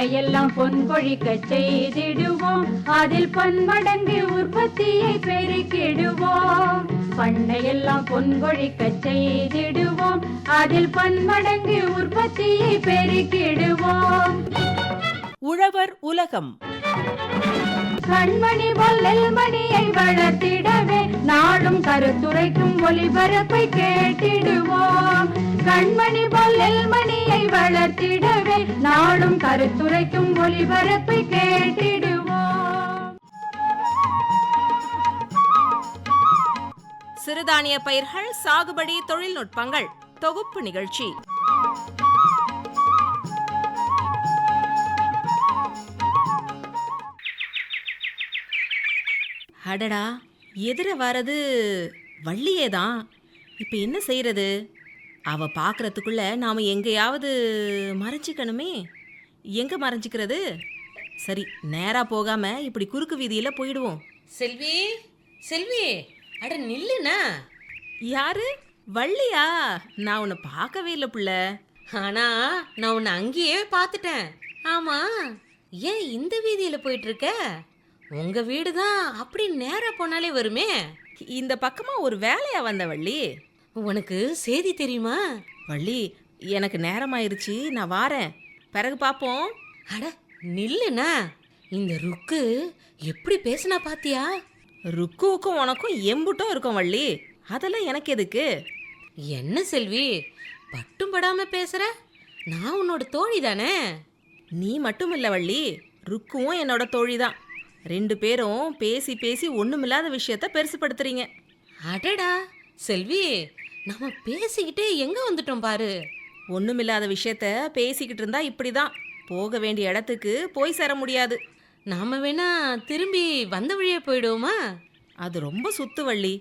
பண்ணையெல்லாம் பொன் கொழிக்க செய்திடுவோம், அதில் பன்மடங்கு உற்பத்தியை பெருக்கிடுவோம். பண்ணையெல்லாம் பொன் கொழிக்க செய்திடுவோம், அதில் பன்மடங்கு உற்பத்தியை பெருக்கிடுவோம். உழவர் உலகம். கண்மணி பொல்லல் மணியை வளர்த்திடவே நாடும் கருத்துரைக்கும் ஒளிபரப்பை கேட்டிடுவோம். கண்மணி பொல்லல் மணியை வளர்த்திடவே நாடும் கருத்துரைக்கும் ஒளிபரப்பை கேட்டிடுவோம். சிறுதானிய பயிர்கள் சாகுபடி தொழில்நுட்பங்கள் தொகுப்பு நிகழ்ச்சி. அடடா, எதிர வரது வள்ளியேதான். இப்போ என்ன செய்யறது? அவ பார்க்கறதுக்குள்ள நாம எங்கேயாவது மறைச்சிக்கணுமே. எங்க மறைஞ்சிக்கிறது? சரி, நேரா போகாம இப்படி குறுக்கு வீதியில போயிடுவோம். செல்வி, செல்வி, அட நில்லுண்ணா. யாரு? வள்ளியா? நான் உன்னை பார்க்கவே இல்லை புள்ள. ஆனா நான் உன்னை அங்கேயே பார்த்துட்டேன். ஆமா, ஏன் இந்த வீதியில போயிட்டு இருக்க? உங்க வீடு தான் அப்படி நேரா போனாலே வருமே. இந்த பக்கமா ஒரு வேலையா வந்த வள்ளி. உனக்கு செய்தி தெரியுமா? வள்ளி, எனக்கு நேரமாயிருச்சு, நான் வாரேன், பிறகு பார்ப்போம். அட நில்லுண்ணா, இந்த ருக்கு எப்படி பேசுனா பாத்தியா? ருக்குவுக்கும் உனக்கும் எம்புட்டும் இருக்கும் வள்ளி, அதெல்லாம் எனக்கு எதுக்கு? என்ன செல்வி, பட்டும் படாம பேசுற? நான் உன்னோட தோழி தானே. நீ மட்டும் இல்லை வள்ளி, ருக்குவும் என்னோட தோழி தான். 2 பேரும் பேசி பேசி ஒண்ணுமில்லாத விஷயத்த பெருசுப்படுத்துறீங்க. அடடா செல்வி, நம்ம பேசிக்கிட்டே எங்க வந்துட்டோம் பாரு. ஒண்ணுமில்லாத விஷயத்த பேசிக்கிட்டு இருந்தா இப்படிதான், போக வேண்டிய இடத்துக்கு போய் சேர முடியாது. நாம வேணா திரும்பி வந்த வழியே போயிடுவோமா? அது ரொம்ப சுத்து வள்ளி.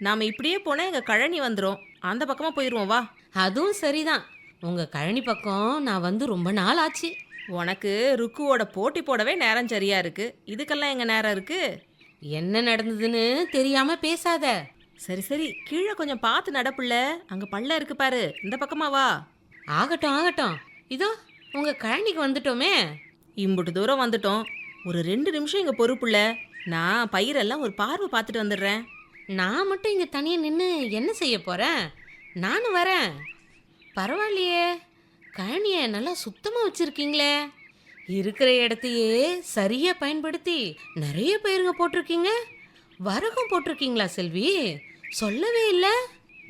நாம இப்படியே போனா எங்க கழனி வந்துடும், அந்த பக்கமா போயிடுவோம், வா. அதுவும் சரிதான். உங்க கழனி பக்கம் நான் வந்து ரொம்ப நாள் ஆச்சு. உனக்கு ருக்குவோட போட்டி போடவே நேரம் சரியா இருக்கு, இதுக்கெல்லாம் எங்க நேரம் இருக்கு? என்ன நடந்ததுன்னு தெரியாம பேசாத. சரி சரி, கீழே கொஞ்சம் பார்த்து நடப்புல, அங்க பள்ள இருக்கு பாரு, இந்த பக்கமா வா. ஆகட்டும் ஆகட்டும், இதோ உங்க கழனிக்கு வந்துட்டோமே. இம்புட்டு தூரம் வந்துட்டோம், ஒரு 2 நிமிஷம் இங்க பொறுப்புள்ள, நான் பயிரெல்லாம் ஒரு பார்வை பார்த்துட்டு வந்துடுறேன். நான் மட்டும் இங்க தனியா நின்று என்ன செய்ய போறேன்? நானும் வரேன். பரவாயில்லையே, கழனிய நல்லா சுத்தமா வச்சிருக்கீங்களே. இருக்கிற இடத்தையே சரியா பயன்படுத்தி நிறைய பயிருங்க போட்டிருக்கீங்க. வரகும் போட்டிருக்கீங்களா செல்வி? சொல்லவே இல்லை.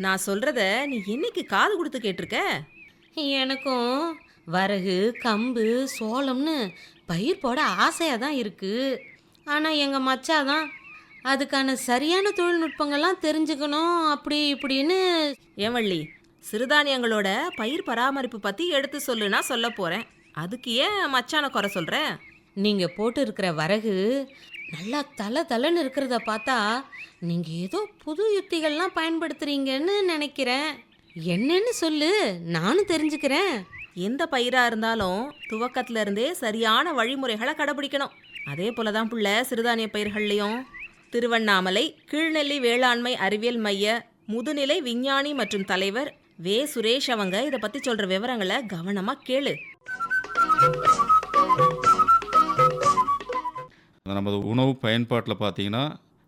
நான் சொல்றத நீ என்னைக்கு காது கொடுத்து கேட்டிருக்க? எனக்கும் வரகு, கம்பு, சோளம்னு பயிர் போட ஆசையாக தான் இருக்குது. ஆனால் எங்கள் மச்சாதான் அதுக்கான சரியான தொழில்நுட்பங்கள்லாம் தெரிஞ்சுக்கணும் அப்படி இப்படின்னு. ஏன் வள்ளி, சிறுதானியங்களோட பயிர் பராமரிப்பு பற்றி எடுத்து சொல்லுன்னா சொல்ல போகிறேன், அதுக்கு ஏன் மச்சான குறை சொல்கிற? நீங்கள் போட்டு இருக்கிற வரகு நல்லா தலை இருக்கிறத பார்த்தா நீங்கள் ஏதோ புது யுத்திகள்லாம் பயன்படுத்துகிறீங்கன்னு நினைக்கிறேன். என்னன்னு சொல்லு, நானும் தெரிஞ்சுக்கிறேன். எந்த பயிராக இருந்தாலும் துவக்கத்துல இருந்தே சரியான வழிமுறைகளை கடைபிடிக்கணும். அதே போல தான் புள்ள சிறுதானிய பயிர்கள்லையும். திருவண்ணாமலை கீழ்நெல்லி வேளாண்மை அறிவியல் மைய முதுநிலை விஞ்ஞானி மற்றும் தலைவர் வே. சுரேஷ் அவங்க இதை பற்றி சொல்கிற விவரங்களை கவனமாக கேளு. நமது உணவு பயன்பாட்டில் பார்த்திங்கன்னா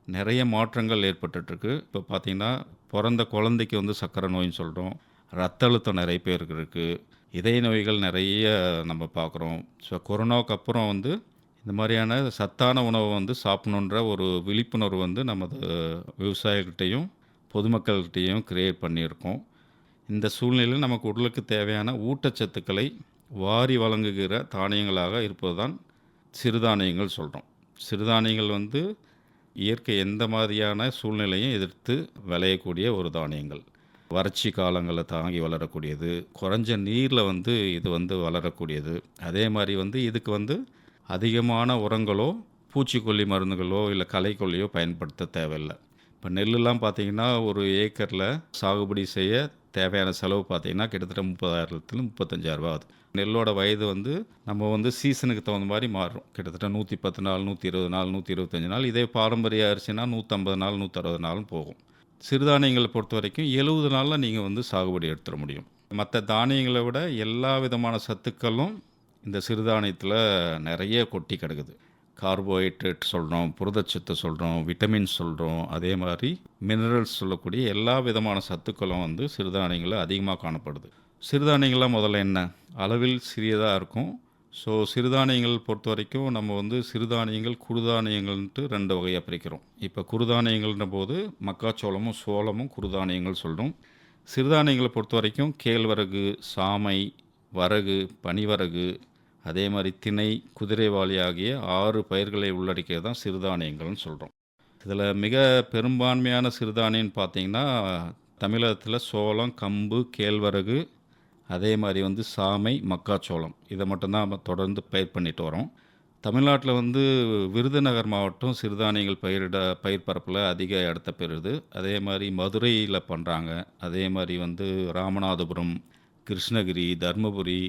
நிறைய மாற்றங்கள் ஏற்பட்டுருக்கு. இப்போ பார்த்திங்கன்னா பிறந்த குழந்தைக்கு வந்து சர்க்கரை நோயின்னு சொல்கிறோம், ரத்த அழுத்தம் நிறைய பேருக்கு இருக்குது, இதய நோய்கள் நிறைய நம்ம பார்க்குறோம். ஸோ கொரோனாவுக்கு அப்புறம் வந்து இந்த மாதிரியான சத்தான உணவை வந்து சாப்பிடணுன்ற ஒரு விழிப்புணர்வு வந்து நமது விவசாயிகிட்டையும் பொதுமக்கள்கிட்டையும் கிரியேட் பண்ணியிருக்கோம். இந்த சூழ்நிலையில் நமக்கு உடலுக்கு தேவையான ஊட்டச்சத்துக்களை வாரி வழங்குகிற தானியங்களாக இருப்பது தான் சிறுதானியங்கள் சொல்கிறோம். சிறுதானியங்கள் வந்து இயற்கை எந்த மாதிரியான சூழ்நிலையும் எதிர்த்து விளையக்கூடிய ஒரு தானியங்கள். வறட்சி காலங்களில் தாங்கி வளரக்கூடியது, குறைஞ்ச நீரில் வந்து இது வந்து வளரக்கூடியது. அதே மாதிரி வந்து இதுக்கு வந்து அதிகமான உரங்களோ பூச்சிக்கொல்லி மருந்துகளோ இல்லை களைக்கொல்லியோ பயன்படுத்த தேவையில்லை. இப்போ நெல்லுலாம் பார்த்திங்கன்னா ஒரு ஏக்கரில் சாகுபடி செய்ய தேவையான செலவு பார்த்திங்கன்னா கிட்டத்தட்ட 30,000 35,000 ஆகுது. நெல்லோட வயது வந்து நம்ம வந்து சீசனுக்கு தகுந்த மாதிரி மாறும். கிட்டத்தட்ட 110 நாள், 120 நாள், 125 நாள். இதே பாரம்பரிய அரிசினா 150 நாள், 160 நாளும் போகும். சிறுதானியங்களை பொறுத்த வரைக்கும் 70 நாளில் நீங்கள் வந்து சாகுபடி எடுத்துட முடியும். மற்ற தானியங்களை விட எல்லா விதமான சத்துக்களும் இந்த சிறுதானியத்தில் நிறைய கொட்டி கிடக்குது. கார்போஹைட்ரேட் சொல்கிறோம், புரதச்சத்து சொல்கிறோம், விட்டமின்ஸ் சொல்கிறோம், அதே மாதிரி மினரல்ஸ் சொல்லக்கூடிய எல்லா விதமான சத்துக்களும் வந்து சிறுதானியங்களில் அதிகமாக காணப்படுது. சிறுதானியங்கள்லாம் முதல்ல என்ன, அளவில் சிறியதாக இருக்கும். ஸோ சிறுதானியங்கள் பொறுத்த வரைக்கும் நம்ம வந்து சிறுதானியங்கள் குறுதானியங்கள்ன்ட்டு 2 வகையாக பிரிக்கிறோம். இப்போ குறுதானியங்கள்ன்ற போது மக்காச்சோளமும் சோளமும் குறுதானியங்கள் சொல்கிறோம். சிறுதானியங்களை பொறுத்த வரைக்கும் கேழ்வரகு, சாமை, வரகு, பனிவரகு, அதே மாதிரி திணை, குதிரைவாலி ஆகிய 6 பயிர்களை உள்ளடக்கியது தான் சிறுதானியங்கள்னு சொல்கிறோம். இதில் மிக பெரும்பான்மையான சிறுதானியம்னு பார்த்தீங்கன்னா தமிழகத்தில் சோளம், கம்பு, கேழ்வரகு, அதே மாதிரி வந்து சாமை, மக்காச்சோளம், இதை மட்டும்தான் நம்ம தொடர்ந்து பயிர் பண்ணிட்டு வரோம். தமிழ்நாட்டில் வந்து விருதுநகர் மாவட்டம் சிறுதானியங்கள் பயிர் பரப்பில் அதிக இடத்த பெறுது. அதே மாதிரி மதுரையில் பண்ணுறாங்க. அதே மாதிரி வந்து ராமநாதபுரம், கிருஷ்ணகிரி, தர்மபுரி,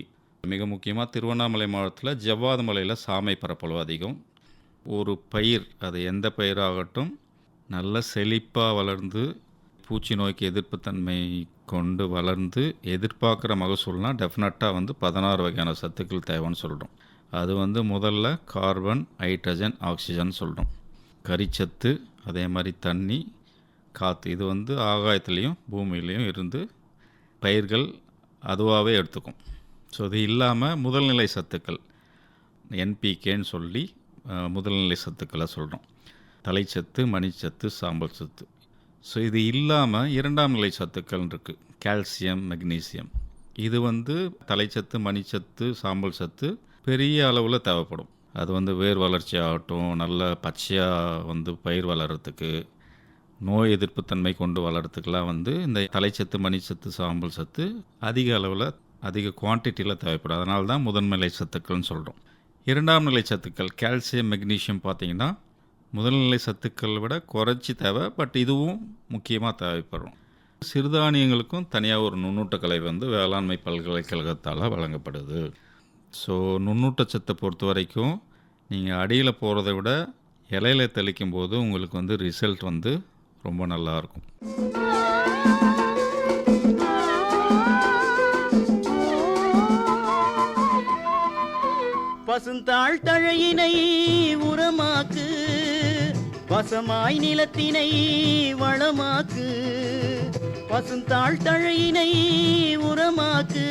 மிக முக்கியமாக திருவண்ணாமலை மாவட்டத்தில் ஜவ்வாது மலையில் சாமை பரப்பளவு அதிகம். ஒரு பயிர், அது எந்த பயிராகட்டும், நல்ல செழிப்பாக வளர்ந்து பூச்சி நோய்க்கு எதிர்ப்புத்தன்மை கொண்டு வளர்ந்து எதிர்பார்க்குற மகசூல்னால் டெஃபினட்டாக வந்து 16 வகையான சத்துக்கள் தேவைன்னு சொல்கிறோம். அது வந்து முதல்ல கார்பன், ஹைட்ரஜன், ஆக்சிஜன் சொல்கிறோம். கரிச்சத்து, அதே மாதிரி தண்ணி, காற்று, இது வந்து ஆகாயத்துலேயும் பூமியிலையும் இருந்து பயிர்கள் அதுவாகவே எடுத்துக்கும். ஸோ இது இல்லாமல் முதல்நிலை சத்துக்கள் என்பிகேன்னு சொல்லி முதல்நிலை சத்துக்களை சொல்கிறோம். தலைச்சத்து, மணிச்சத்து, சாம்பல் சத்து. ஸோ இது இல்லாமல் 2ஆம் நிலை சத்துக்கள் இருக்குது. Calcium, magnesium. இது வந்து தலைச்சத்து, மணிச்சத்து, சாம்பல் சத்து பெரிய அளவில் தேவைப்படும். அது வந்து வேர் வளர்ச்சி ஆகட்டும், நல்ல பச்சையாக வந்து பயிர் வளர்கிறதுக்கு, நோய் எதிர்ப்புத்தன்மை கொண்டு வளர்கிறதுக்கெலாம் வந்து இந்த தலைச்சத்து, மணிச்சத்து, சாம்பல் சத்து அதிக அளவில் அதிக குவான்டிட்டியில் தேவைப்படும். அதனால தான் முதன்நிலை சத்துக்கள்னு சொல்கிறோம். 2ஆம் நிலை சத்துக்கள் கால்சியம், மெக்னீசியம் பார்த்திங்கன்னா முதல்நிலை சத்துக்களை விட குறைச்சி தேவை, பட் இதுவும் முக்கியமாக தேவைப்படும். சிறுதானியங்களுக்கும் தனியாக ஒரு நுண்ணூட்டக்கலை வந்து வேளாண்மை பல்கலைக்கழகத்தால் வழங்கப்படுது. ஸோ நுண்ணூட்டச்சத்தை பொறுத்த வரைக்கும் நீங்கள் அடியில் போகிறத விட இலையில தெளிக்கும் போது உங்களுக்கு வந்து ரிசல்ட் வந்து ரொம்ப நல்லாயிருக்கும். பசுந்தாள் தழையினை உரமாக்கு, வசமாய் நிலத்தினை வளமாக்கு. பசுந்தாள் தழையினை உரமாக்கு,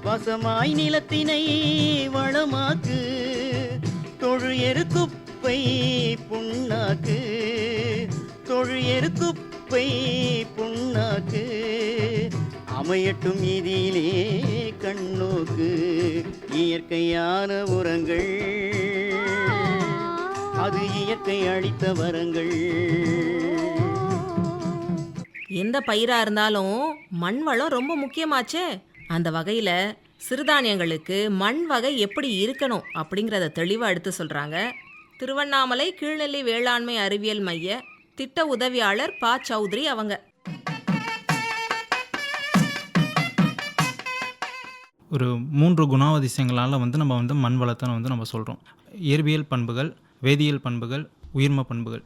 வசமாய் நிலத்தினை வளமாக்கு. தொழு எருக்குப்பை புண்ணாக்கு, தொழு எருக்குப்பை புண்ணாக்கு. அமையட்டும் இதிலே கண்ணோக்கு, இயற்கையான உரங்கள், அது இயற்கை அளித்த வரங்கள். எந்த பயிராக இருந்தாலும் மண் வளம் ரொம்ப முக்கியமாச்சே. அந்த வகையில் சிறுதானியங்களுக்கு மண் வகை எப்படி இருக்கணும் அப்படிங்கிறத தெளிவாக எடுத்து சொல்கிறாங்க திருவண்ணாமலை கீழ்நெல்லி வேளாண்மை அறிவியல் மைய திட்ட உதவியாளர் பா சௌத்ரி அவங்க. ஒரு 3 குணாதிசயங்களால் வந்து நம்ம வந்து மண் வளத்தை வந்து நம்ம சொல்கிறோம். இயற்பியல் பண்புகள், வேதியியல் பண்புகள், உயிர்ம பண்புகள்.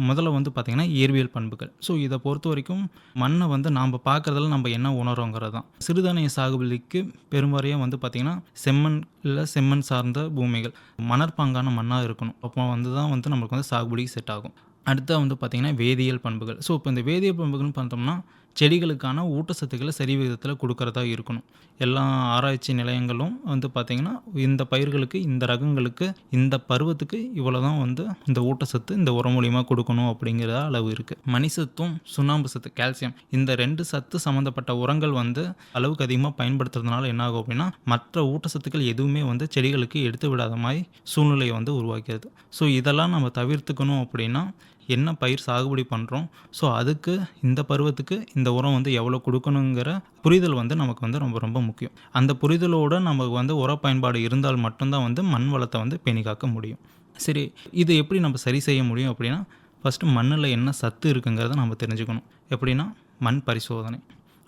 முதல்ல வந்து பார்த்திங்கன்னா இயற்பியல் பண்புகள். ஸோ இதை பொறுத்த வரைக்கும் மண்ணை வந்து நாம் பார்க்குறதுல நம்ம என்ன உணர்றோங்கிறது தான். சிறுதானிய சாகுபடிக்கு பெரும்பாறையாக வந்து பார்த்திங்கன்னா செம்மண் இல்லை செம்மண் சார்ந்த பூமிகள், மணற்பாங்கான மண்ணாக இருக்கணும். அப்போ வந்து தான் வந்து நம்மளுக்கு வந்து சாகுபடிக்கு செட் ஆகும். அடுத்த வந்து பார்த்திங்கன்னா வேதியியல் பண்புகள். ஸோ இப்போ இந்த வேதியியல் பண்புகள்னு பார்த்தோம்னா செடிகளுக்கான ஊட்டச்சத்துக்களை சரி விகிதத்தில் கொடுக்கறதா இருக்கணும். எல்லா ஆராய்ச்சி நிலையங்களும் வந்து பார்த்திங்கன்னா இந்த பயிர்களுக்கு, இந்த ரகங்களுக்கு, இந்த பருவத்துக்கு இவ்வளோ தான் வந்து இந்த ஊட்டச்சத்து இந்த உரம் மூலியமாக கொடுக்கணும் அப்படிங்கிற அளவு இருக்குது. மணிசத்தும் சுண்ணாம்பு சத்து, கால்சியம், இந்த 2 சத்து சம்மந்தப்பட்ட உரங்கள் வந்து அளவுக்கு அதிகமாக பயன்படுத்துறதுனால என்ன ஆகும் அப்படின்னா மற்ற ஊட்டச்சத்துக்கள் எதுவுமே வந்து செடிகளுக்கு எடுத்து விடாத மாதிரி சூழ்நிலையை வந்து உருவாக்கிறது. ஸோ இதெல்லாம் நம்ம தவிர்த்துக்கணும் அப்படின்னா என்ன பயிர் சாகுபடி பண்ணுறோம், ஸோ அதுக்கு இந்த பருவத்துக்கு இந்த உரம் வந்து எவ்வளோ கொடுக்கணுங்கிற புரிதல் வந்து நமக்கு வந்து ரொம்ப ரொம்ப முக்கியம். அந்த புரிதலோடு நமக்கு வந்து உர பயன்பாடு இருந்தால் மட்டும்தான் வந்து மண் வளத்தை வந்து பேணி காக்க முடியும். சரி, இது எப்படி நம்ம சரி செய்ய முடியும் அப்படின்னா ஃபஸ்ட்டு மண்ணில் என்ன சத்து இருக்குங்கிறத நம்ம தெரிஞ்சுக்கணும். எப்படின்னா மண் பரிசோதனை.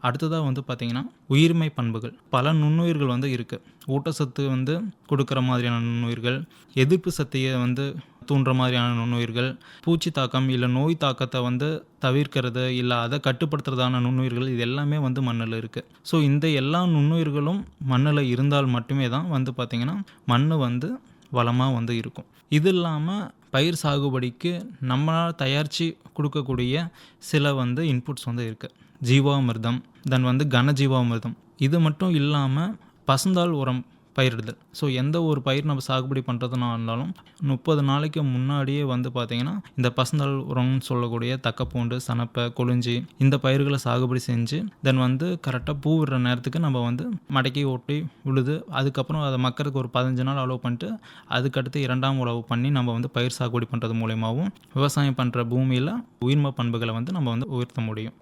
அடுத்ததாக வந்து பார்த்திங்கன்னா உயிர்மை பண்புகள். பல நுண்ணுயிர்கள் வந்து இருக்குது. ஊட்டச்சத்து வந்து கொடுக்குற மாதிரியான நுண்ணுயிர்கள், எதிர்ப்பு சக்தியை வந்து தூண்டுற மாதிரியான நுண்ணுயிர்கள், பூச்சி தாக்கம் இல்லை நோய் தாக்கத்தை வந்து தவிர்க்கிறது இல்லை அதை கட்டுப்படுத்துறதான நுண்ணுயிர்கள், இது எல்லாமே வந்து மண்ணில் இருக்குது. ஸோ இந்த எல்லா நுண்ணுயிர்களும் மண்ணில் இருந்தால் மட்டுமே தான் வந்து பார்த்திங்கன்னா மண் வந்து வளமாக வந்து இருக்கும். இது இல்லாமல் பயிர் சாகுபடிக்கு நம்மளால் தயாரித்து கொடுக்கக்கூடிய சில வந்து இன்புட்ஸ் வந்து இருக்குது. ஜீவாமிர்தம், தென் வந்து கனஜீவாமிர்தம். இது மட்டும் இல்லாமல் பசுந்தாள் உரம் பயிரிடுதல். ஸோ எந்த ஒரு பயிர் நம்ம சாகுபடி பண்ணுறதுனா இருந்தாலும் 30 நாளைக்கு முன்னாடியே வந்து பார்த்திங்கன்னா இந்த பசுந்தாள் உரம்னு சொல்லக்கூடிய தக்கப்பூண்டு, சணப்பை, கொளிஞ்சி இந்த பயிர்களை சாகுபடி செஞ்சு தென் வந்து கரெக்டாக பூ விடுற நேரத்துக்கு நம்ம வந்து மடக்கி ஓட்டி விழுது. அதுக்கப்புறம் அதை மக்களுக்கு ஒரு 15 நாள் அலோவ் பண்ணிட்டு அதுக்கடுத்து 2ஆம் உழவு பண்ணி நம்ம வந்து பயிர் சாகுபடி பண்ணுறது மூலயமாவும் விவசாயம் பண்ணுற பூமியில் உயிர்ம பண்புகளை வந்து நம்ம வந்து உயர்த்த முடியும்.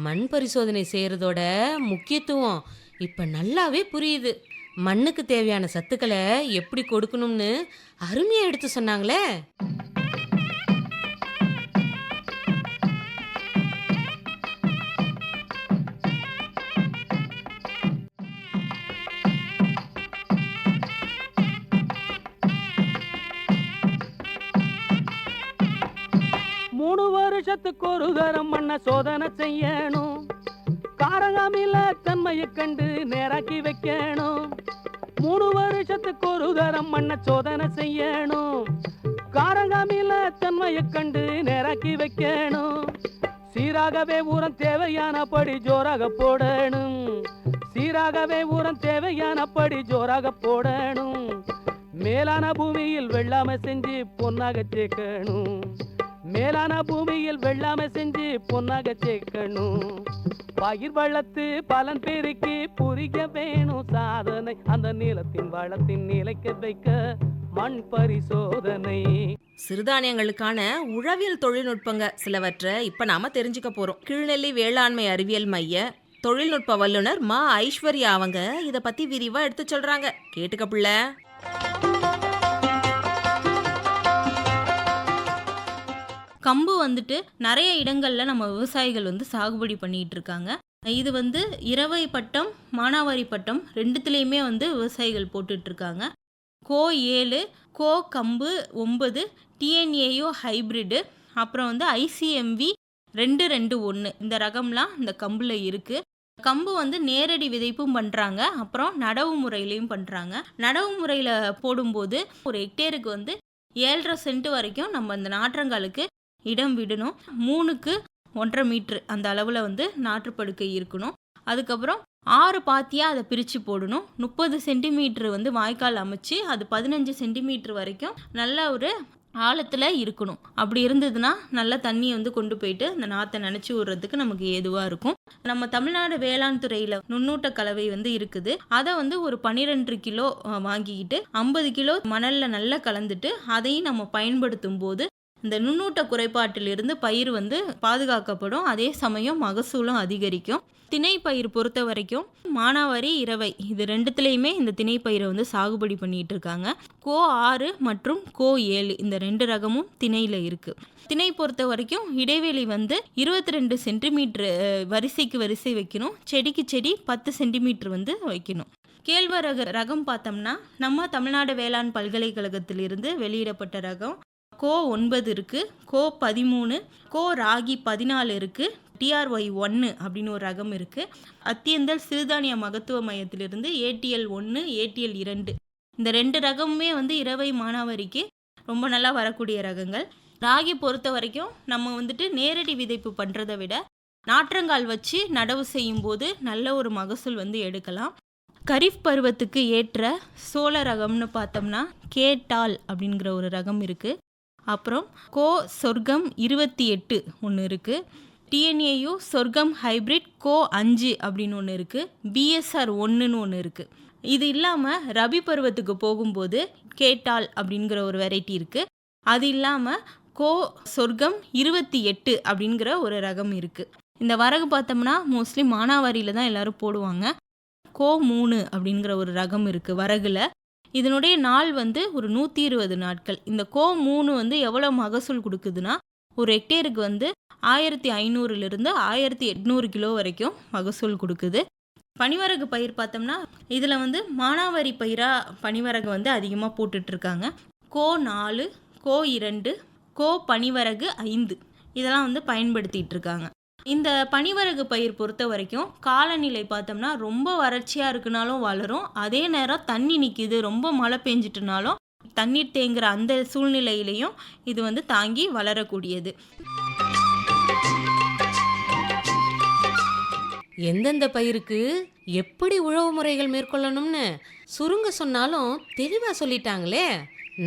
மண் பரிசோதனை செய்கிறதோட முக்கியத்துவம் இப்போ நல்லாவே புரியுது. மண்ணுக்கு தேவையான சத்துக்களை எப்படி கொடுக்கணும்னு அருமையாக எடுத்து சொன்னாங்களே. மூணு வருஷத்துக்கு ஒரு தரம் மண்ணை சோதனை செய்யணும். காரகாமில தன்மையை கண்டு நேராக்கி வைக்கணும். 3 வருஷத்துக்கு ஒரு தரம் மண்ணை சோதனை செய்யணும். காரகாமில தன்மையை கண்டு நேராக்கி வைக்கணும். சீராகவே உரம் தேவையானபடி ஜோராக போடணும். சீராகவே உரம் தேவையானபடி ஜோராக போடணும். மேலான பூமியில் வெள்ளாமை செஞ்சு பொன்னாக சேர்க்கணும். மேலான பூமியில் வெள்ளாமை செஞ்சு பொன்னாக சேர்க்கணும். பயிர் வளர்த்து பலன் பெருக்கி புரிய வேணும் சாதனை. அந்த நிலத்தின் வளத்தின் நிலைக்க வைக்க மண் பரிசோதனை. சிறுதானியங்களுக்கான உழவியல் தொழில்நுட்பங்க சிலவற்றை இப்போ நாம தெரிஞ்சுக்க போறோம். கீழ்நெல்லி வேளாண்மை அறிவியல் மைய தொழில்நுட்ப வல்லுனர் மா ஐஸ்வர்யா அவங்க இதை பத்தி விரிவா எடுத்து சொல்றாங்க. கேட்டுக்க பிள்ளை. கம்பு வந்துட்டு நிறைய இடங்களில் நம்ம விவசாயிகள் வந்து சாகுபடி பண்ணிகிட்டு இருக்காங்க. இது வந்து இரவை பட்டம், மானாவாரி பட்டம் ரெண்டுத்துலேயுமே வந்து விவசாயிகள் போட்டுட்ருக்காங்க. கோ 7, கோ கம்பு 9, டிஎன்ஏயோ ஹைப்ரிடு, அப்புறம் வந்து ஐசிஎம்வி 221 இந்த ரகம்லாம் இந்த கம்பில் இருக்குது. கம்பு வந்து நேரடி விதைப்பும் பண்ணுறாங்க, அப்புறம் நடவு முறையிலையும் பண்ணுறாங்க. நடவு முறையில் போடும்போது ஒரு ஹெக்டேருக்கு வந்து 7.5 சென்ட் வரைக்கும் நம்ம இந்த நாற்றங்காலுக்கு இடம் விடணும். 3க்கு 1.5 மீட்ரு அந்த அளவில் வந்து நாற்றுப்படுக்கை இருக்கணும். அதுக்கப்புறம் 6 பாத்தியாக அதை பிரித்து போடணும். 30 சென்டிமீட்ரு வந்து வாய்க்கால் அமைச்சு அது 15 சென்டிமீட்ரு வரைக்கும் நல்ல ஒரு ஆழத்தில் இருக்கணும். அப்படி இருந்ததுன்னா நல்லா தண்ணியை வந்து கொண்டு போயிட்டு அந்த நாற்றை நினச்சி விடுறதுக்கு நமக்கு ஏதுவாக இருக்கும். நம்ம தமிழ்நாடு வேளாண் துறையில் நுண்ணூட்ட கலவை வந்து இருக்குது. அதை வந்து ஒரு 12 கிலோ வாங்கிக்கிட்டு 50 கிலோ மணலில் நல்லா கலந்துட்டு அதையும் நம்ம பயன்படுத்தும் போது இந்த நுண்ணூட்ட குறைபாட்டிலிருந்து பயிர் வந்து பாதுகாக்கப்படும். அதே சமயம் மகசூலும் அதிகரிக்கும். திணை பயிர் பொறுத்த வரைக்கும் மானாவாரி, இரவை இது ரெண்டுத்துலேயுமே இந்த திணை பயிரை வந்து சாகுபடி பண்ணிட்டு இருக்காங்க. கோ 6 மற்றும் கோ 7 இந்த 2 ரகமும் திணையில் இருக்குது. திணை பொறுத்த வரைக்கும் இடைவெளி வந்து 22 சென்டிமீட்ரு வரிசைக்கு வரிசை வைக்கணும். செடிக்கு செடி 10 சென்டிமீட்ரு வந்து வைக்கணும். கேழ்வரகு ரகம் பார்த்தோம்னா நம்ம தமிழ்நாடு வேளாண் பல்கலைக்கழகத்திலிருந்து வெளியிடப்பட்ட ரகம் கோ 9 இருக்குது, கோ 13, கோ ராகி 14 இருக்குது, டிஆர்ஒய் 1 அப்படின்னு ஒரு ரகம் இருக்குது. அத்தியந்தல் சிறுதானிய மகத்துவ மையத்திலிருந்து ஏடிஎல் 1, ஏடிஎல் 2 இந்த 2 ரகமுமே வந்து இரவை மானாவாரிக்கு ரொம்ப நல்லா வரக்கூடிய ரகங்கள். ராகி பொறுத்த வரைக்கும் நம்ம வந்துட்டு நேரடி விதைப்பு பண்ணுறதை விட நாற்றங்கால் வச்சு நடவு செய்யும் போது நல்ல ஒரு மகசூல் வந்து எடுக்கலாம். கரீஃப் பருவத்துக்கு ஏற்ற சோள ரகம்னு பார்த்தோம்னா கேட்டால் அப்படிங்கிற ஒரு ரகம் இருக்குது. அப்புறம் கோ சொர்க்கம் 28 ஒன்று இருக்குது. டிஎன்ஏயு சொர்க்கம் ஹைப்ரிட் கோ 5 அப்படின்னு ஒன்று இருக்குது. பிஎஸ்ஆர் 1ன்னு ஒன்று இருக்குது. இது இல்லாமல் ரபி பருவத்துக்கு போகும்போது கேட்டால் அப்படிங்கிற ஒரு வெரைட்டி இருக்குது. அது இல்லாமல் கோ சொர்க்கம் 28 அப்படிங்கிற ஒரு ரகம் இருக்குது. இந்த வரகு பார்த்தோம்னா மோஸ்ட்லி மானாவாரியில் தான் எல்லோரும் போடுவாங்க. கோ 3 அப்படிங்கிற ஒரு ரகம் இருக்குது வரகுல. இதனுடைய நாள் வந்து ஒரு 120 நாட்கள். இந்த கோ 3 வந்து எவ்வளோ மகசூல் கொடுக்குதுன்னா ஒரு ஹெக்டேருக்கு வந்து 1500லிருந்து 1800 கிலோ வரைக்கும் மகசூல் கொடுக்குது. பனிவரகு பயிர் பார்த்தோம்னா இதில் வந்து மானாவாரி பயிராக பனிவரகு வந்து அதிகமாக போட்டுட்ருக்காங்க. கோ 4, கோ 2, கோ பனிவரகு 5 இதெல்லாம் வந்து பயன்படுத்திகிட்டு இருக்காங்க. இந்த பனிவரகு பயிர் பொறுத்த வரைக்கும் காலநிலை பார்த்தோம்னா ரொம்ப வறட்சியாக இருக்குனாலும் வளரும், அதே நேரம் தண்ணி நிற்கிது ரொம்ப மழை பெஞ்சிட்டுனாலும் தண்ணீர் தேங்குகிற அந்த சூழ்நிலையிலையும் இது வந்து தாங்கி வளரக்கூடியது. எந்தெந்த பயிருக்கு எப்படி உழவு முறைகள் மேற்கொள்ளணும்னு சுருங்க சொன்னாலும் தெளிவா சொல்லிட்டாங்களே.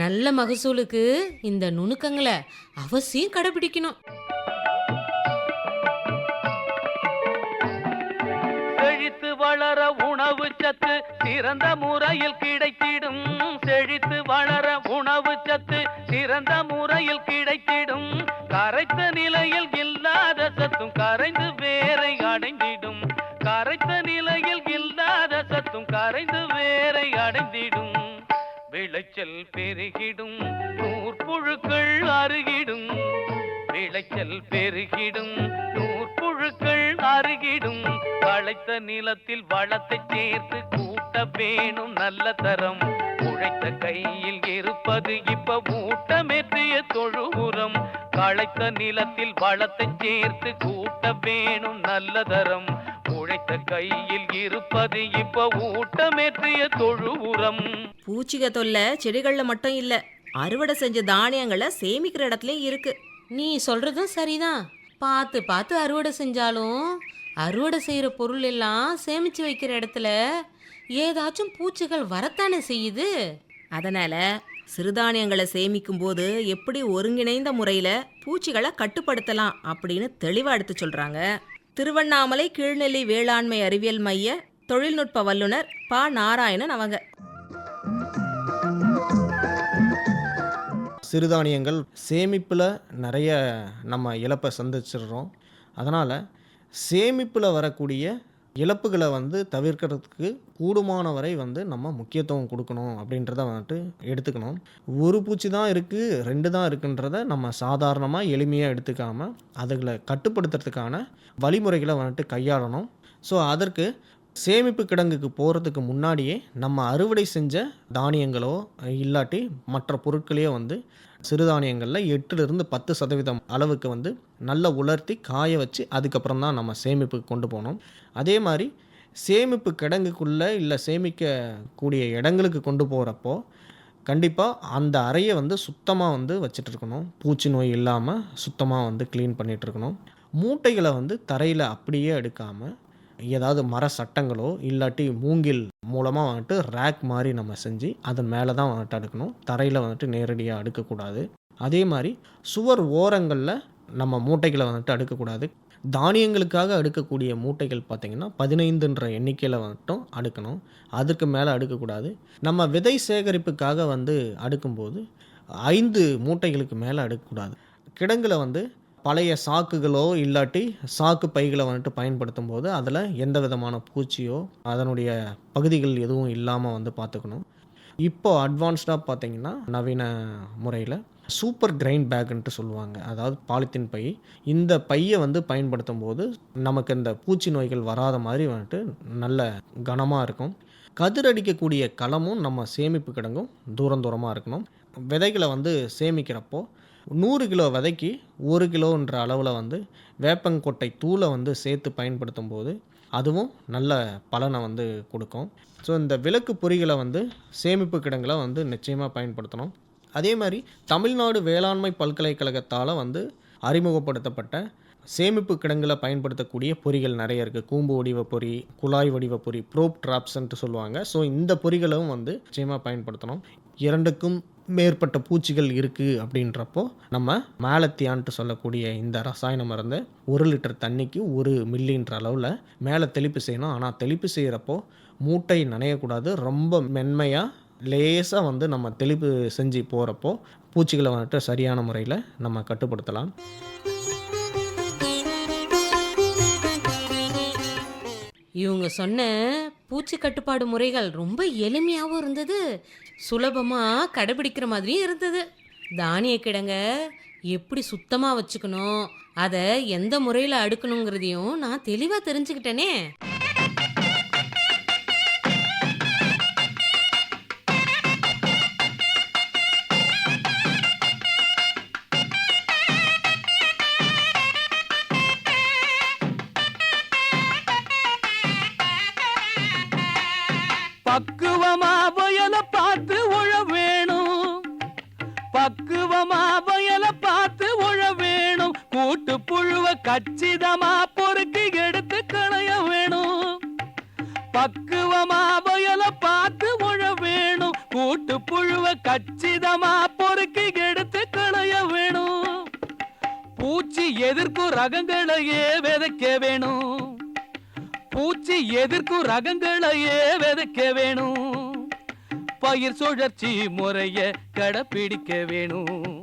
நல்ல மகசூலுக்கு இந்த நுணுக்கங்களை அவசியம் கடைபிடிக்கணும். செழித்து வளர உணவு சத்து சிறந்த முறையில் கிடைத்திடும். செழித்து வளர உணவு சத்து சிறந்த முறையில் கிடைத்திடும். கரைத்த நிலையில் இல்லாத சத்தும் கரைந்து வேரை அடைந்திடும். கரைத்த நிலையில் இல்லாத சத்தும் கரைந்து வேரை அடைந்திடும். விளைச்சல் பெருகிடும், நூற்புழுக்கள் அருகிடும். விளைச்சல் பெருகிடும், நூற்புழுக்கள் அருகிடும். களைத்த நிலத்தில் வளத்தை சேர்த்து கூட்ட வேணும் நல்ல தரம். உழைத்த கையில் இருப்பது இப்ப ஊட்டமேற்றிய தொழு உரம். களைத்த நிலத்தில் வளத்தை சேர்த்து கூட்ட வேணும் நல்ல தரம். உழைத்த கையில் இருப்பது இப்ப ஊட்டமேற்றிய தொழு உரம். பூச்சிக தொல்லை செடிகளில் மட்டும் இல்லை, அறுவடை செஞ்ச தானியங்களை சேமிக்கிற இடத்துலையும் இருக்கு. நீ சொல்றதும் சரிதான். பார்த்து பார்த்து அறுவடை செஞ்சாலும் அறுவடை செய்கிற பொருள் எல்லாம் சேமித்து வைக்கிற இடத்துல ஏதாச்சும் பூச்சிகள் வரத்தானே செய்யுது. அதனால சிறுதானியங்களை சேமிக்கும் போது எப்படி ஒருங்கிணைந்த முறையில் பூச்சிகளை கட்டுப்படுத்தலாம் அப்படின்னு தெளிவாக எடுத்து சொல்கிறாங்க. திருவண்ணாமலை கீழ்நெல்லி வேளாண்மை அறிவியல் மைய தொழில்நுட்ப வல்லுனர் ப. நாராயணன் அவங்க. சிறுதானியங்கள் சேமிப்பில் நிறைய நம்ம இழப்பை சந்திச்சிடுறோம். அதனால் சேமிப்பில் வரக்கூடிய இழப்புகளை வந்து தவிர்க்கிறதுக்கு கூடுமான வரை வந்து நம்ம முக்கியத்துவம் கொடுக்கணும் அப்படின்றத வந்துட்டு எடுத்துக்கணும். ஒரு பூச்சி தான் இருக்குது, 2 தான் இருக்குன்றத நம்ம சாதாரணமாக எளிமையாக எடுத்துக்காமல் அதுகளை கட்டுப்படுத்துறதுக்கான வழிமுறைகளை வந்துட்டு கையாளணும். ஸோ அதற்கு சேமிப்பு கிடங்குக்கு போகிறதுக்கு முன்னாடியே நம்ம அறுவடை செஞ்ச தானியங்களோ இல்லாட்டி மற்ற பொருட்களையோ வந்து சிறுதானியங்களில் 8லிருந்து 10% அளவுக்கு வந்து நல்லா உலர்த்தி காய வச்சு அதுக்கப்புறம் தான் நம்ம சேமிப்புக்கு கொண்டு போகணும். அதே மாதிரி சேமிப்பு கிடங்குக்குள்ளே இல்லை சேமிக்கக்கூடிய இடங்களுக்கு கொண்டு போகிறப்போ கண்டிப்பாக அந்த அறையை வந்து சுத்தமாக வந்து வச்சுட்டு இருக்கணும். பூச்சி நோய் இல்லாமல் சுத்தமாக வந்து க்ளீன் பண்ணிகிட்ருக்கணும். மூட்டைகளை வந்து தரையில் அப்படியே எடுக்காமல் ஏதாவது மர சட்டங்களோ இல்லாட்டி மூங்கில் மூலமாக வந்துட்டு ரேக் மாதிரி நம்ம செஞ்சு அதன் மேலே தான் வந்துட்டு அடுக்கணும். தரையில் வந்துட்டு நேரடியாக அடுக்கக்கூடாது. அதே மாதிரி சுவர் ஓரங்களில் நம்ம மூட்டைகளை வந்துட்டு அடுக்கக்கூடாது. தானியங்களுக்காக அடுக்கக்கூடிய மூட்டைகள் பார்த்திங்கன்னா 15ன்ற எண்ணிக்கையில் வந்துட்டும் அடுக்கணும். அதற்கு மேலே அடுக்கக்கூடாது. நம்ம விதை சேகரிப்புக்காக வந்து அடுக்கும்போது 5 மூட்டைகளுக்கு மேலே அடுக்கக்கூடாது. கிடங்குல வந்து பழைய சாக்குகளோ இல்லாட்டி சாக்கு பைகளை வந்துட்டு பயன்படுத்தும் போது அதில் எந்த விதமான பூச்சியோ அதனுடைய பகுதிகள் எதுவும் இல்லாமல் வந்து பார்த்துக்கணும். இப்போ அட்வான்ஸ்டாக பார்த்திங்கன்னா நவீன முறையில் சூப்பர் கிரைன் பேக்குன்ட்டு சொல்லுவாங்க. அதாவது பாலித்தீன் பை. இந்த பையை வந்து பயன்படுத்தும் போது நமக்கு இந்த பூச்சி நோய்கள் வராத மாதிரி வந்துட்டு நல்ல கனமாக இருக்கும். கதிரடிக்கக்கூடிய களமும் நம்ம சேமிப்பு கிடங்கும் தூரமாக இருக்கணும். விதைகளை வந்து சேமிக்கிறப்போ 100 கிலோ விதைக்கு 1 கிலோன்ற அளவில் வந்து வேப்பங்கொட்டை தூளை வந்து சேர்த்து பயன்படுத்தும் போது அதுவும் நல்ல பலனை வந்து கொடுக்கும். ஸோ இந்த விளக்கு பொறிகளை வந்து சேமிப்பு கிடங்களை வந்து நிச்சயமாக பயன்படுத்தணும். அதே மாதிரி தமிழ்நாடு வேளாண்மை பல்கலைக்கழகத்தால் வந்து அறிமுகப்படுத்தப்பட்ட சேமிப்பு கிடங்குல பயன்படுத்தக்கூடிய பொறிகள் நிறைய இருக்குது. கூம்பு வடிவ பொறி, குழாய் வடிவ பொறி, ப்ரோப் ட்ராப்ஸ்ன்ட்டு சொல்லுவாங்க. ஸோ இந்த பொறிகளும் வந்து நிச்சயமாக பயன்படுத்தணும். 2க்கும் மேற்பட்ட பூச்சிகள் இருக்குது அப்படின்றப்போ நம்ம மேலத்தியான்ட்டு சொல்லக்கூடிய இந்த ரசாயன மருந்தை 1 லிட்டர் தண்ணிக்கு 1 மில்லின்ற அளவில் மேலே தெளிப்பு செய்யணும். ஆனால் தெளிப்பு செய்கிறப்போ மூட்டை நனையக்கூடாது. ரொம்ப மென்மையாக லேசாக வந்து நம்ம தெளிப்பு செஞ்சு போகிறப்போ பூச்சிகளை வந்துட்டு சரியான முறையில் நம்ம கட்டுப்படுத்தலாம். இவங்க சொன்ன பூச்சி கட்டுப்பாடு முறைகள் ரொம்ப எளிமையாகவும் இருந்தது, சுலபமாக கடைபிடிக்கிற மாதிரியும் இருந்தது. தானிய கிடங்க எப்படி சுத்தமாக வச்சுக்கணும், அதை எந்த முறையில் அடுக்கணுங்கிறதையும் நான் தெளிவாக தெரிஞ்சுக்கிட்டேனே. கச்சிதமா பொறுக்கி எடுத்து களைய வேணும். பக்குவமா வயல பார்த்து உழ வேணும். கூட்டு புழுவ கச்சிதமா பொறுக்கி எடுத்து களைய வேணும். பூச்சி எதிர்க்கும் ரகங்களையே விதைக்க வேணும். பூச்சி எதிர்க்கும் ரகங்களையே விதைக்க வேணும். பயிர் சுழற்சி முறைய கடைப்பிடிக்க வேணும்.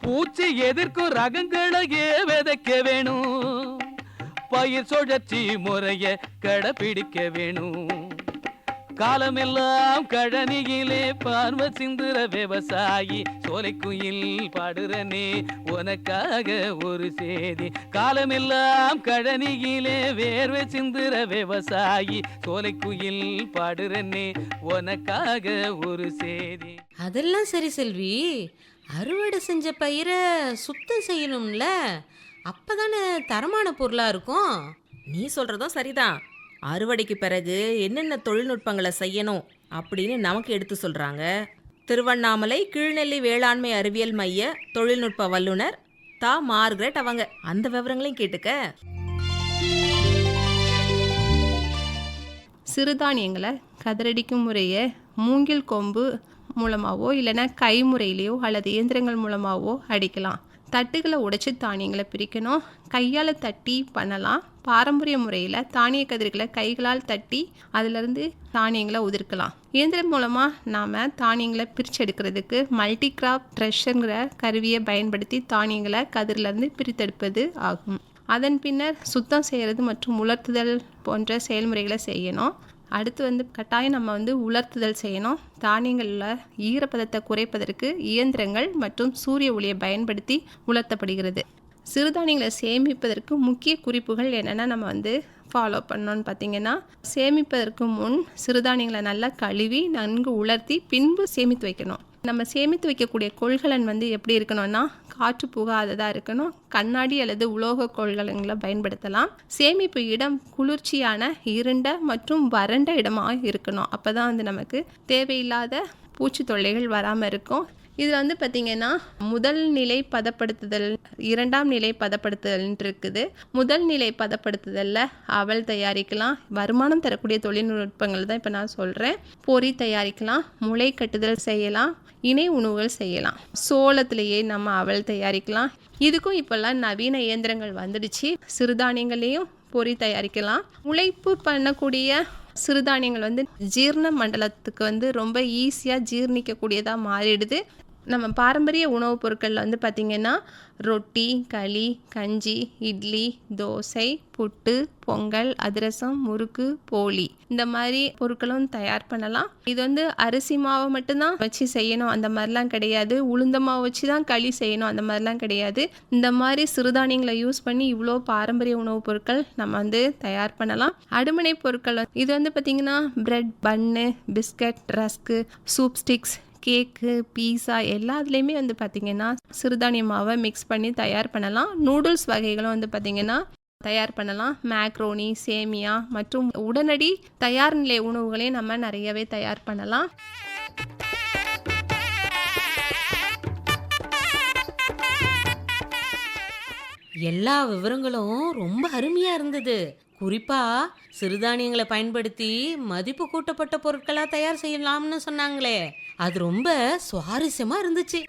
பூச்சி எதிர்க்கும் ரகங்களையே விதைக்க வேணும். பயிர் சுழற்சி முறைய கடைப்பிடிக்க வேணும். காலமெல்லாம் கழனியிலே பார்வை சிந்துற விவசாயி சோலைக்குயில் பாடுறனே உனக்காக ஒரு செய்தி. காலமெல்லாம் கழனியிலே வேர்வை சிந்துற விவசாயி சோலைக்குயில் பாடுறனே உனக்காக ஒரு செய்தி. அதெல்லாம் சரி செல்வி, அறுவடை செஞ்ச பயிரை சுத்தம் செய்யணும்ல, அப்பதானே தரமான பொருளா இருக்கும். நீ சொல்றதும் சரிதான். அறுவடைக்கு பிறகு என்னென்ன தொழில்நுட்பங்களை செய்யணும் அப்படின்னு நமக்கு எடுத்து சொல்றாங்க திருவண்ணாமலை கீழ்நெல்லி வேளாண்மை அறிவியல் மைய தொழில்நுட்ப வல்லுனர் தா மார்கரெட். அவங்க அந்த விவரங்களையும் கேட்டுக்க. சிறுதானியங்களை கதிரடிக்கும் முறையை மூங்கில் கொம்பு மூலமாகவோ இல்லைன்னா கை முறையிலையோ அல்லது இயந்திரங்கள் மூலமாகவோ அடிக்கலாம். தட்டுகளை உடைச்சி தானியங்களை பிரிக்கணும். கையால் தட்டி பண்ணலாம். பாரம்பரிய முறையில் தானிய கதிர்களை கைகளால் தட்டி அதிலிருந்து தானியங்களை உதிர்க்கலாம். இயந்திரம் மூலமாக நாம் தானியங்களை பிரித்து எடுக்கிறதுக்கு மல்டி கிராப் த்ரெஷருங்கிற கருவியை பயன்படுத்தி தானியங்களை கதிரிலிருந்து பிரித்தெடுப்பது ஆகும். அதன் பின்னர் சுத்தம் செய்கிறது மற்றும் உலர்த்துதல் போன்ற செயல்முறைகளை செய்யணும். அடுத்து கட்டாயம் நம்ம உலர்த்துதல் செய்யணும். தானியங்களில் ஈரப்பதத்தை குறைப்பதற்கு இயந்திரங்கள் மற்றும் சூரிய ஒளியை பயன்படுத்தி உலர்த்தப்படுகிறது. சிறுதானியங்களை சேமிப்பதற்கு முக்கிய குறிப்புகள் என்னென்னா நம்ம ஃபாலோ பண்ணோன்னு பார்த்திங்கன்னா, சேமிப்பதற்கு முன் சிறுதானியங்களை நல்லா கழுவி நன்கு உலர்த்தி பின்பு சேமித்து வைக்கணும். நம்ம சேமித்து வைக்கக்கூடிய கொள்கலன் எப்படி இருக்கணும்னா காற்று புகாததாக இருக்கணும். கண்ணாடி அல்லது உலோக கொள்கலன்களை பயன்படுத்தலாம். சேமிப்பு இடம் குளிர்ச்சியான இருண்ட மற்றும் வறண்ட இடமாக இருக்கணும். அப்போ தான் நமக்கு தேவையில்லாத பூச்சி தொல்லைகள் வராமல் இருக்கும். இதில் பார்த்திங்கன்னா முதல் நிலை பதப்படுத்துதல், இரண்டாம் நிலை பதப்படுத்துதல் இருக்குது. முதல் நிலை பதப்படுத்துதலில் அவல் தயாரிக்கலாம். வருமானம் தரக்கூடிய தொழில்நுட்பங்கள் தான் இப்போ நான் சொல்கிறேன். பொரி தயாரிக்கலாம், முளை கட்டுதல் செய்யலாம், இணை உணவுகள் செய்யலாம். சோளத்திலேயே நம்ம அவல் தயாரிக்கலாம். இதுக்கும் இப்போல்லாம் நவீன இயந்திரங்கள் வந்துடுச்சு. சிறுதானியங்களையும் பொரி தயாரிக்கலாம். உழைப்பு பண்ணக்கூடிய சிறுதானியங்கள் ஜீரண மண்டலத்துக்கு ரொம்ப ஈஸியாக ஜீர்ணிக்கக்கூடியதாக மாறிடுது. நம்ம பாரம்பரிய உணவுப் பொருட்களில் பார்த்திங்கன்னா ரொட்டி, களி, கஞ்சி, இட்லி, தோசை, புட்டு, பொங்கல், அதிரசம், முறுக்கு, போலி இந்த மாதிரி பொருட்களும் தயார் பண்ணலாம். இது அரிசி மாவை மட்டும்தான் வச்சு செய்யணும் அந்த மாதிரிலாம் கிடையாது. உளுந்த மாவு வச்சு தான் களி செய்யணும் அந்த மாதிரிலாம் கிடையாது. இந்த மாதிரி சிறுதானியங்களை யூஸ் பண்ணி இவ்வளோ பாரம்பரிய உணவுப் பொருட்கள் நம்ம தயார் பண்ணலாம். அடுமனை பொருட்கள் இது பார்த்திங்கன்னா பிரெட், பன்னு, பிஸ்கட், ரஸ்க்கு, சூப் ஸ்டிக்ஸ், கேக்கு, பீஸா எல்லாத்துலேயுமே பார்த்திங்கன்னா சிறுதானிய மாவை மிக்ஸ் பண்ணி தயார் பண்ணலாம். நூடுல்ஸ் வகைகளும் பார்த்திங்கன்னா தயார் பண்ணலாம். மேக்ரோனி, சேமியா மற்றும் உடனடி தயார் நிலை உணவுகளையும் நம்ம நிறையவே தயார் பண்ணலாம். எல்லா விவரங்களும் ரொம்ப அருமையாக இருந்தது. குறிப்பாக சிறுதானியங்களை பயன்படுத்தி மதிப்பு கூட்டப்பட்ட பொருட்களாக தயார் செய்யலாம்னு சொன்னாங்களே, அது ரொம்ப சுவாரஸ்யமாக இருந்துச்சு.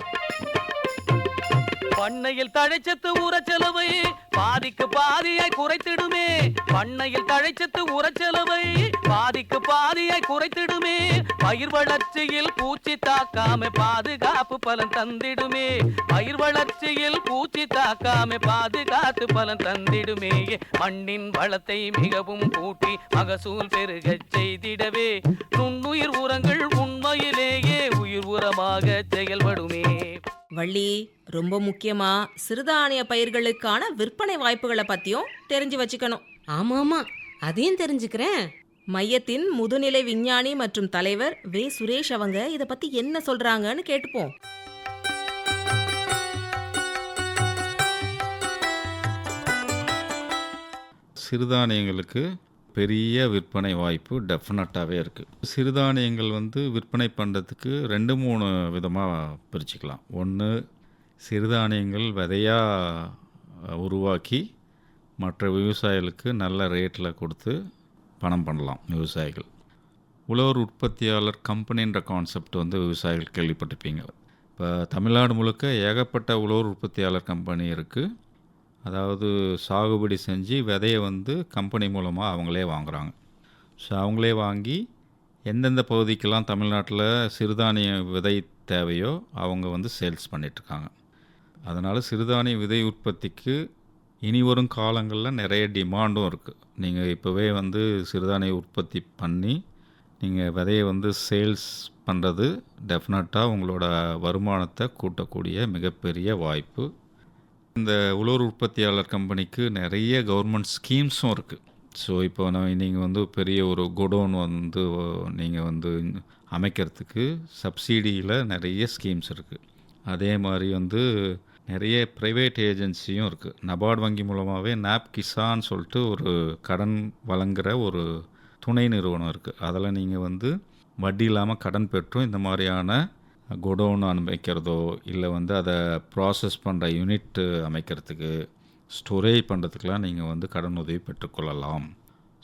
பண்ணையில் தழைச்சத்து உரச்செலவை பாதிக்கு பாதியாய் குறைத்திடுமே. பண்ணையில் தழைச்சத்து உரச்செலவை பாதிக்கு பாதியாய் குறைத்திடுமே. பயிர் வளர்ச்சியில் பூச்சி தாக்காம பாதுகாப்பு பலன் தந்திடுமே. பயிர் வளர்ச்சியில் பூச்சி தாக்காம பாதுகாத்து பலன் தந்திடுமே. மண்ணின் வளத்தை மிகவும் கூட்டி மகசூல் பெருகச் செய்திடவே நுண்ணுயிர் உரங்கள் உண்மையிலேயே உயிர் உரமாக செயல்படுமே. வள்ளி, ரொம்ப முக்கியமா சிறுதானிய பயிர்களுக்கான விற்பனை வாய்ப்புகளை பத்தியும் தெரிஞ்சு வச்சுக்கணும். ஆமாமா, அதையும் தெரிஞ்சுக்கிறேன். மையத்தின் முதுநிலை விஞ்ஞானி மற்றும் தலைவர் வே சுரேஷ் அவங்க இதை பத்தி என்ன சொல்றாங்கன்னு கேட்டுப்போம். சிறுதானியங்களுக்கு பெரிய விற்பனை வாய்ப்பு டெஃபினட்டாகவே இருக்குது. சிறுதானியங்கள் விற்பனை பண்ணுறதுக்கு 2-3 விதமாக பிரிச்சுக்கலாம். ஒன்று, சிறுதானியங்கள் விதையாக உருவாக்கி மற்ற விவசாயிகளுக்கு நல்ல ரேட்டில் கொடுத்து பணம் பண்ணலாம் விவசாயிகள். உழவர் உற்பத்தியாளர் கம்பெனின்ற கான்செப்ட் வந்து விவசாயிகள் கேள்விப்பட்டிருப்பீங்க. இப்போ தமிழ்நாடு முழுக்க ஏகப்பட்ட உழவர் உற்பத்தியாளர் கம்பெனி இருக்குது. அதாவது சாகுபடி செஞ்சு விதையை வந்து கம்பெனி மூலமாக அவங்களே வாங்குகிறாங்க. ஸோ அவங்களே வாங்கி எந்தெந்த பகுதிக்கெல்லாம் தமிழ்நாட்டில் சிறுதானிய விதை தேவையோ அவங்க வந்து சேல்ஸ் பண்ணிகிட்ருக்காங்க. அதனால் சிறுதானிய விதை உற்பத்திக்கு இனி வரும் காலங்களில் நிறைய டிமாண்டும் இருக்குது. நீங்கள் இப்போவே வந்து சிறுதானிய உற்பத்தி பண்ணி நீங்கள் விதையை வந்து சேல்ஸ் பண்ணுறது டெஃபினட்டாக உங்களோட வருமானத்தை கூட்டக்கூடிய மிகப்பெரிய வாய்ப்பு. இந்த உழவர் உற்பத்தியாளர் கம்பெனிக்கு நிறைய கவர்மெண்ட் ஸ்கீம்ஸும் இருக்குது. ஸோ இப்போ நீங்கள் வந்து பெரிய ஒரு குடோன் வந்து நீங்கள் வந்து அமைக்கிறதுக்கு சப்சிடியில் நிறைய ஸ்கீம்ஸ் இருக்குது. அதே மாதிரி வந்து நிறைய ப்ரைவேட் ஏஜென்சியும் இருக்குது. நபார்டு வங்கி மூலமாகவே நாப் கிசான் சொல்லிட்டு ஒரு கடன் வழங்குகிற ஒரு துணை நிறுவனம் இருக்குது. அதில் நீங்கள் வந்து வட்டி இல்லாமல் கடன் பெற்றும் இந்த மாதிரியான குடோன் அமைக்கிறதோ இல்லை வந்து அதை ப்ராசஸ் பண்ணுற யூனிட் அமைக்கிறதுக்கு ஸ்டோரேஜ் பண்ணுறதுக்கெலாம் நீங்கள் வந்து கடன் உதவி பெற்றுக்கொள்ளலாம்.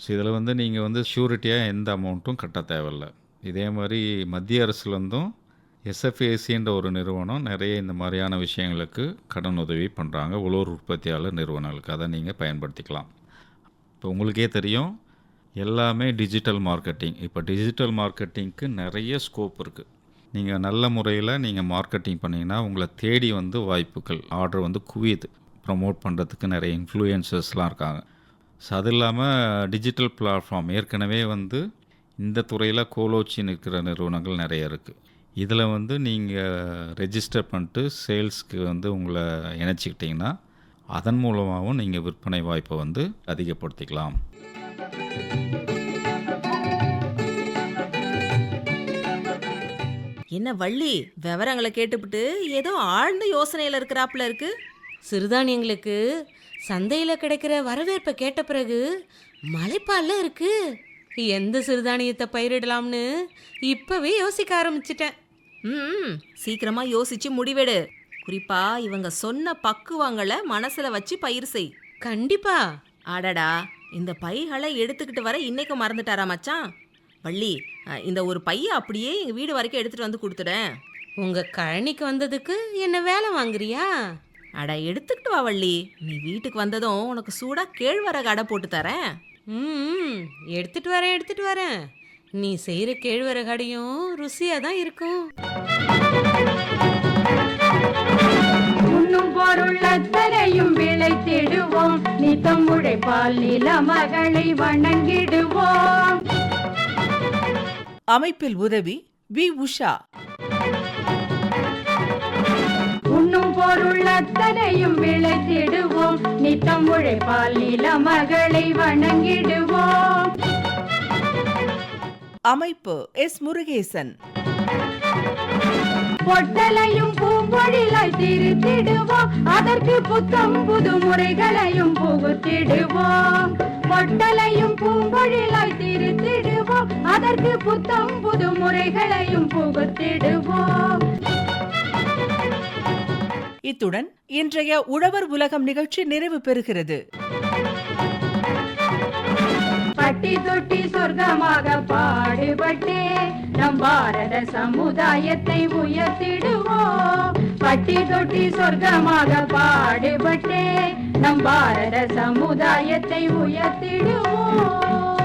ஸோ இதில் வந்து நீங்கள் வந்து ஷூரிட்டியாக எந்த அமௌண்ட்டும் கட்ட தேவையில்லை. இதே மாதிரி மத்திய அரசுலேருந்தும் எஸ்எஃப்ஏசின்ற ஒரு நிறுவனம் நிறைய இந்த மாதிரியான விஷயங்களுக்கு கடன் உதவி பண்ணுறாங்க உழவர் உற்பத்தியாளர் நிறுவனங்களுக்கு. அதை நீங்கள் பயன்படுத்திக்கலாம். இப்போ உங்களுக்கே தெரியும் எல்லாமே டிஜிட்டல் மார்க்கெட்டிங். இப்போ டிஜிட்டல் மார்க்கெட்டிங்க்கு நிறைய ஸ்கோப் இருக்குது. நீங்கள் நல்ல முறையில் நீங்கள் மார்க்கெட்டிங் பண்ணிங்கன்னா உங்களை தேடி வந்து வாய்ப்புகள் ஆர்டர் வந்து குவியுது. ப்ரமோட் பண்ணுறதுக்கு நிறைய இன்ஃப்ளூயன்சர்ஸ்லாம் இருக்காங்க. ஸோ அது இல்லாமல் டிஜிட்டல் பிளாட்ஃபார்ம் ஏற்கனவே வந்து இந்த துறையில் கோலோச்சி நிற்கிற நிறுவனங்கள் நிறைய இருக்குது. இதில் வந்து நீங்கள் ரெஜிஸ்டர் பண்ணிட்டு சேல்ஸ்க்கு வந்து உங்களை இணைச்சிக்கிட்டிங்கன்னா அதன் மூலமாகவும் நீங்கள் விற்பனை வாய்ப்பை வந்து அதிகப்படுத்திக்கலாம். என்ன வள்ளி, விவரங்களை கேட்டுவிட்டு ஏதோ ஆழ்ந்த யோசனையில் இருக்கிறாப்புல இருக்கு. சிறுதானியங்களுக்கு சந்தையில் கிடைக்கிற வரவேற்பை கேட்ட பிறகு மலைப்பால்ல இருக்கு. எந்த சிறுதானியத்தை பயிரிடலாம்னு இப்பவே யோசிக்க ஆரம்பிச்சிட்டேன். சீக்கிரமா யோசிச்சு முடிவெடு. குறிப்பா இவங்க சொன்ன பக்குவங்களை மனசுல வச்சு பயிர் செய். கண்டிப்பா. அடடா, இந்த பைகளை எடுத்துக்கிட்டு வர இன்னைக்கு மறந்துட்டாரா மச்சான்? வள்ளி, இந்த ஒரு பையை அப்படியே எங்கள் வீடு வரைக்கும் எடுத்துகிட்டு வந்து கொடுத்துடேன். உங்க கழனிக்கு வந்ததுக்கு என்ன வேலை வாங்குறியா? அட எடுத்துக்கிட்டு வா வள்ளி. நீ வீட்டுக்கு வந்ததும் உனக்கு சூடாக கேழ்வரகு அடை போட்டு தரேன். எடுத்துட்டு வரேன். நீ செய்கிற கேழ்வரகு அடையும் ருசியாக தான் இருக்கும். உண்ணும் பொருள் அத்தனையும் விளைத்திடுவோம், நித்தம் உழைப்பால் நில மகளை வணங்கிடுவோம். அமைப்பில் உதவி வி. உஷா. உண்ணும் பொருள் அத்தனையும் விளைத்திடுவோம், நித்தம் உழைப்பால் நில மகளை வணங்கிடுவோம். அமைப்பு எஸ். முருகேசன். பொட்டலையும் பூம்பொழிலாய் திருத்திடுவோம், அதற்கு புத்தம் புது முறைகளையும் புகுத்திடுவோம். பொட்டலையும் பூம்பொழிலாய் திருத்திடுவோம், அதற்கு புத்தம் புது முறைகளையும் புகுத்திடுவோம். இத்துடன் இன்றைய உழவர் உலகம் நிகழ்ச்சி நிறைவு பெறுகிறது. பட்டி தொட்டி சொர்க்கமாக பாடுபட்டே நம் பாரத சமுதாயத்தை உயர்த்திடுவோம். பட்டி தொட்டி சொர்க்கமாக பாடுபட்டே நம் பாரத சமுதாயத்தை உயர்த்திடுவோம்.